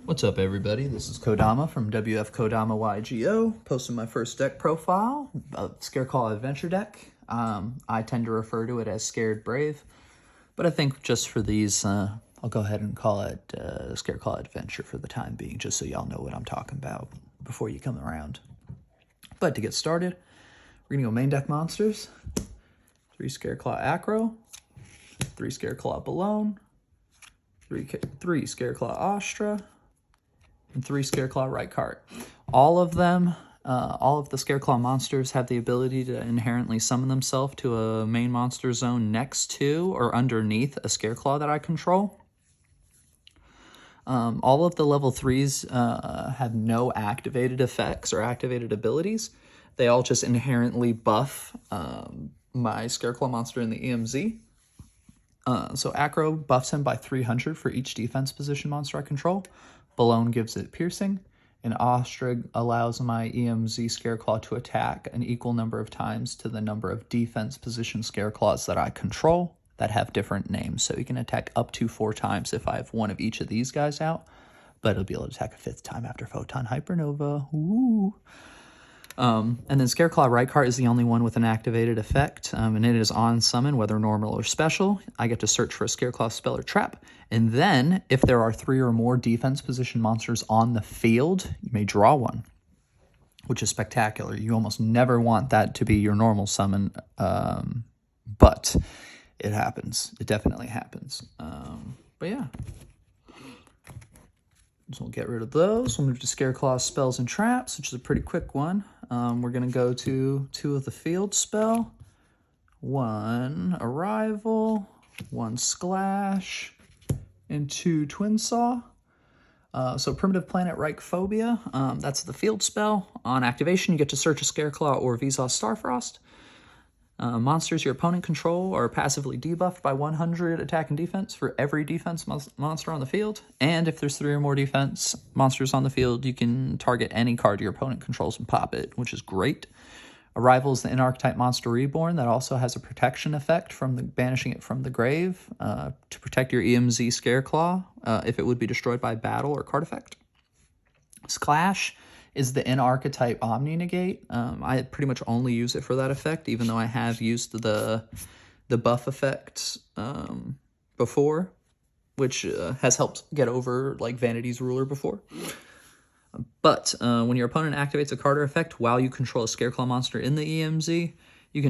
What's up, everybody? This is Kodama from WF Kodama YGO, posting my first deck profile, Scareclaw Adventure Deck. I tend to refer to it as Scared Brave, but I think just for these, I'll go ahead and call it Scareclaw Adventure for the time being, just so y'all know what I'm talking about before you come around. But to get started, we're going to go main deck monsters. 3 Scareclaw Acro, 3 Scareclaw Balone, 3 Scareclaw Astra, and 3 Scareclaw Right Cart. All of them, all of the Scareclaw monsters have the ability to inherently summon themselves to a main monster zone next to or underneath a Scareclaw that I control. All of the level 3s have no activated effects or activated abilities. They all just inherently buff my Scareclaw monster in the EMZ. So Acro buffs him by 300 for each defense position monster I control. Balone gives it piercing, and Astra allows my EMZ Scareclaw to attack an equal number of times to the number of defense position Scareclaws that I control that have different names. So you can attack up to 4 times if I have one of each of these guys out, but it'll be able to attack a 5th time after Photon Hypernova. Ooh. And then Scareclaw Right Cart is the only one with an activated effect, and it is on summon, whether normal or special. I get to search for a Scareclaw spell or trap, and then if there are 3 or more defense position monsters on the field, you may draw one, which is spectacular. You almost never want that to be your normal summon, but it happens. It definitely happens. But yeah. So we'll get rid of those. We'll move to Scareclaw Spells and Traps, which is a pretty quick one. We're going to go to 2 of the field spell, 1 Arrival, 1 Splash, and 2 Twin Saw. So Primitive Planet Reichphobia, that's the field spell. On activation, you get to search a Scareclaw or Vsauce Starfrost. Monsters your opponent control are passively debuffed by 100 attack and defense for every defense monster on the field. And if there's 3 or more defense monsters on the field, you can target any card your opponent controls and pop it, which is great. Arrival is the archetype monster reborn that also has a protection effect from banishing it from the grave to protect your EMZ Scareclaw if it would be destroyed by battle or card effect. Splash is the archetype Omni Negate. I pretty much only use it for that effect, even though I have used the buff effects before, which has helped get over like Vanity's Ruler before. But when your opponent activates a card or effect while you control a Scareclaw monster in the EMZ, you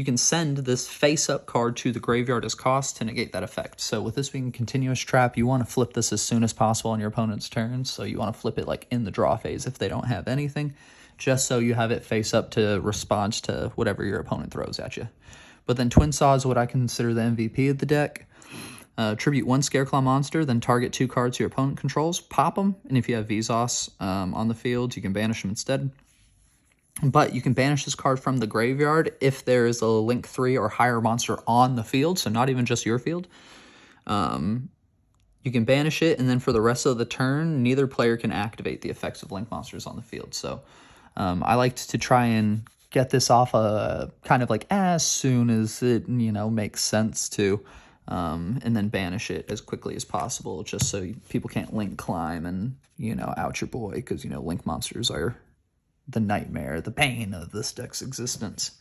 can send this face-up card to the graveyard as cost to negate that effect. So with this being a continuous trap, you want to flip this as soon as possible on your opponent's turn. So you want to flip it like in the draw phase if they don't have anything, just so you have it face up to respond to whatever your opponent throws at you. But then Twin Saw is what I consider the MVP of the deck. Tribute 1 Scareclaw monster, then target 2 cards your opponent controls, pop them, and if you have Vsauce on the field, you can banish them instead. But you can banish this card from the graveyard if there is a Link 3 or higher monster on the field, so not even just your field. You can banish it, and then for the rest of the turn, neither player can activate the effects of Link monsters on the field. So I like to try and get this off kind of like as soon as it makes sense to, and then banish it as quickly as possible, just so people can't Link climb and out your boy, because Link monsters are the nightmare, the pain of this deck's existence.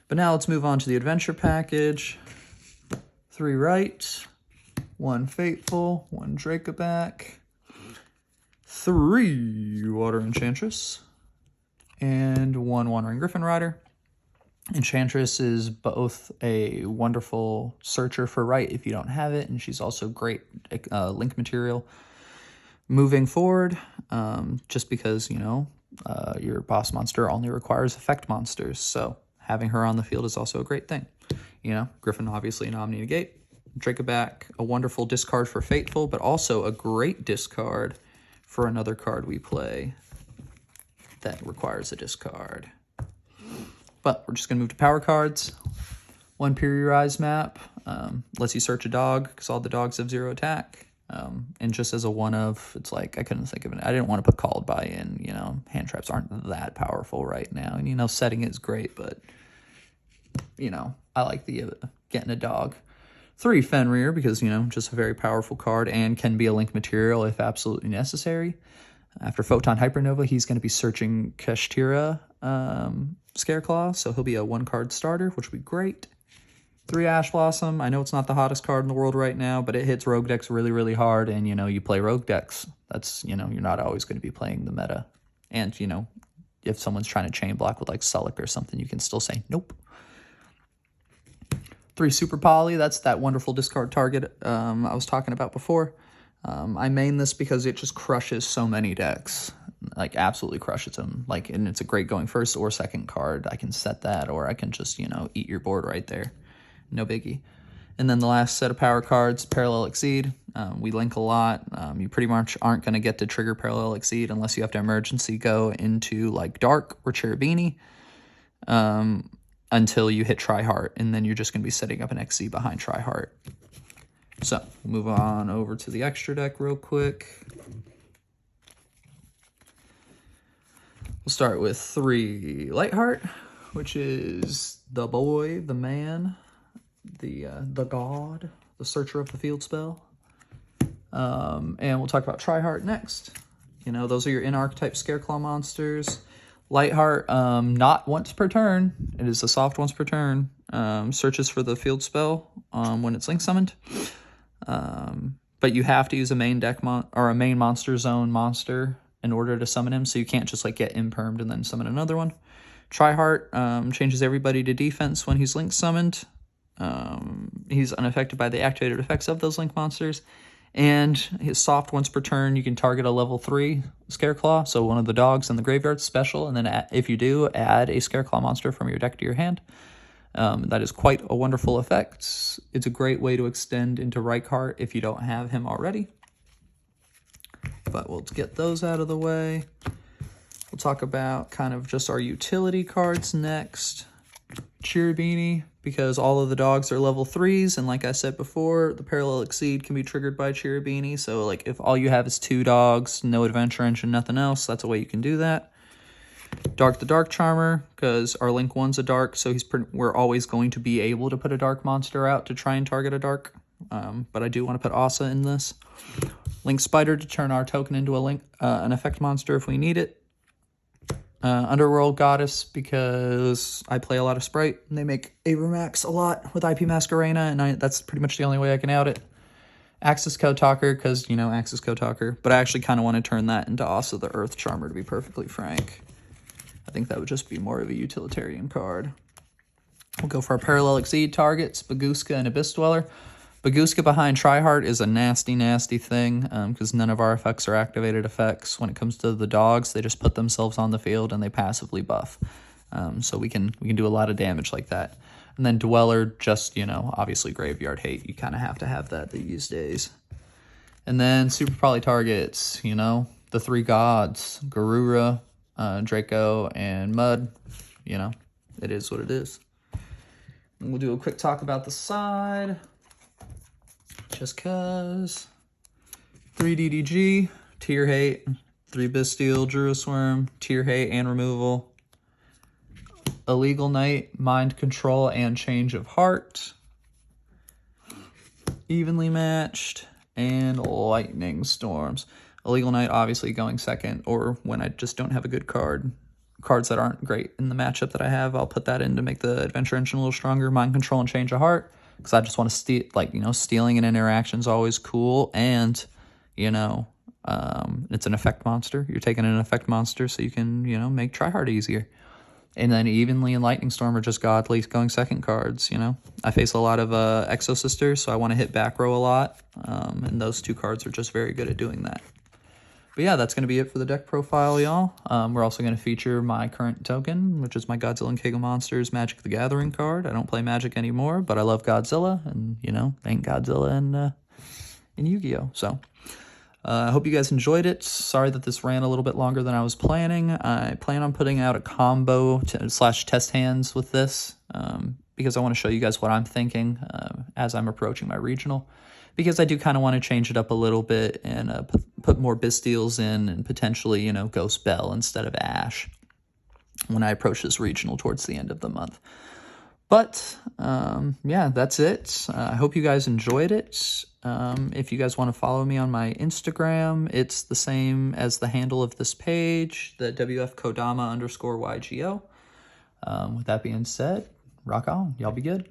But now let's move on to the adventure package. 3 Right, 1 Fateful, 1 Dracoback, 3 Water Enchantress, and 1 Wandering Griffin Rider. Enchantress is both a wonderful searcher for Right if you don't have it, and she's also great link material moving forward, just because, your boss monster only requires effect monsters, so having her on the field is also a great thing. Griffin obviously an Omni Negate. Dracoback, a wonderful discard for Fateful, but also a great discard for another card we play that requires a discard. But we're just going to move to power cards. 1 Pre-PHHY map lets you search a dog because all the dogs have 0 attack. And just as a one of, it's like, I couldn't think of it. I didn't want to put Called By in, hand traps aren't that powerful right now. And, setting is great, but, I like the getting a dog. 3 Fenrir, because, you know, just a very powerful card and can be a link material if absolutely necessary. After Photon Hypernova, he's going to be searching Kashtira Scareclaw, so he'll be a 1-card starter, which would be great. 3 Ash Blossom. I know it's not the hottest card in the world right now, but it hits rogue decks really, really hard, and, you know, you play rogue decks. That's, you know, you're not always going to be playing the meta. And, you know, if someone's trying to chain block with, like, Sullic or something, you can still say, nope. 3 Super Poly, that's that wonderful discard target I was talking about before. I main this because it just crushes so many decks, like absolutely crushes them. Like, and it's a great going first or second card. I can set that, or I can just, you know, eat your board right there. No biggie. And then the last set of power cards, Parallel Exceed. We link a lot. You pretty much aren't going to get to trigger Parallel Exceed unless you have to emergency go into like Dark or Cherubini. Until you hit Tri-Heart, and then you're just going to be setting up an XC behind Tri-Heart. So, we'll move on over to the extra deck real quick. We'll start with 3 Lightheart, which is the boy, the man, the god, the searcher of the field spell. And we'll talk about Tri-Heart next. You know, those are your in-archetype Scareclaw monsters. Lightheart, not once per turn. It is a soft once per turn. Searches for the field spell when it's link summoned. But you have to use a main deck or a main monster zone monster in order to summon him, so you can't just like get impermed and then summon another one. Tri-Heart changes everybody to defense when he's link summoned. He's unaffected by the activated effects of those link monsters. And his soft once per turn, you can target a level 3 Scareclaw, so one of the dogs in the graveyard special, and then if you do, add a Scareclaw monster from your deck to your hand. That is quite a wonderful effect. It's a great way to extend into Reichardt if you don't have him already. But we'll get those out of the way. We'll talk about kind of just our utility cards next. Cherubini, because all of the dogs are level 3s, and like I said before, the Parallel Exceed can be triggered by Cherubini, so like if all you have is 2 dogs, no adventure engine, nothing else, that's a way you can do that. Dark the Dark Charmer, because our Link 1's a dark, so we're always going to be able to put a dark monster out to try and target a dark, but I do want to put Asa in this. Link Spider to turn our token into an effect monster if we need it. Underworld Goddess, because I play a lot of Sprite, and they make Avermax a lot with IP Masquerena, and that's pretty much the only way I can out it. Axis Code Talker, because, you know, Axis Code Talker, but I actually kind of want to turn that into also the Earth Charmer, to be perfectly frank. I think that would just be more of a utilitarian card. We'll go for our Parallel Exceed targets, Baguska and Abyss Dweller. Baguska behind Tri-Heart is a nasty, nasty thing, because none of our effects are activated effects. When it comes to the dogs, they just put themselves on the field and they passively buff. So we can do a lot of damage like that. And then Dweller, just, you know, obviously graveyard hate. You kind of have to have that these days. And then Super Poly targets, you know, the 3 gods, Garura, Draco, and Mud. You know, it is what it is. And we'll do a quick talk about the side. Just cause. 3 DDG, Tier Hate, 3 Bestial, Druisworm, Tier Hate and removal. Illegal Knight, Mind Control and Change of Heart. Evenly Matched, and Lightning Storms. Illegal Knight obviously going second, or when I just don't have a good card. Cards that aren't great in the matchup that I have, I'll put that in to make the Adventure Engine a little stronger. Mind Control and Change of Heart, because I just want to steal, like, you know, stealing an interaction is always cool, and, you know, it's an effect monster. You're taking an effect monster so you can, you know, make Tri-Heart easier. And then Evenly and Lightning Storm are just godly going second cards, you know. I face a lot of Exo Sisters, so I want to hit back row a lot, and those 2 cards are just very good at doing that. But yeah, that's going to be it for the deck profile, y'all. We're also going to feature my current token, which is my Godzilla and King of Monsters Magic the Gathering card. I don't play Magic anymore, but I love Godzilla, and, you know, ain't Godzilla in Yu-Gi-Oh! So, I hope you guys enjoyed it. Sorry that this ran a little bit longer than I was planning. I plan on putting out a combo / test hands with this, because I want to show you guys what I'm thinking as I'm approaching my regional. Because I do kind of want to change it up a little bit and put more Bistials in and potentially, you know, Ghost Bell instead of Ash when I approach this regional towards the end of the month. But yeah, that's it. I hope you guys enjoyed it. If you guys want to follow me on my Instagram, it's the same as the handle of this page, the WF_Kodama_YGO. With that being said, rock on. Y'all be good.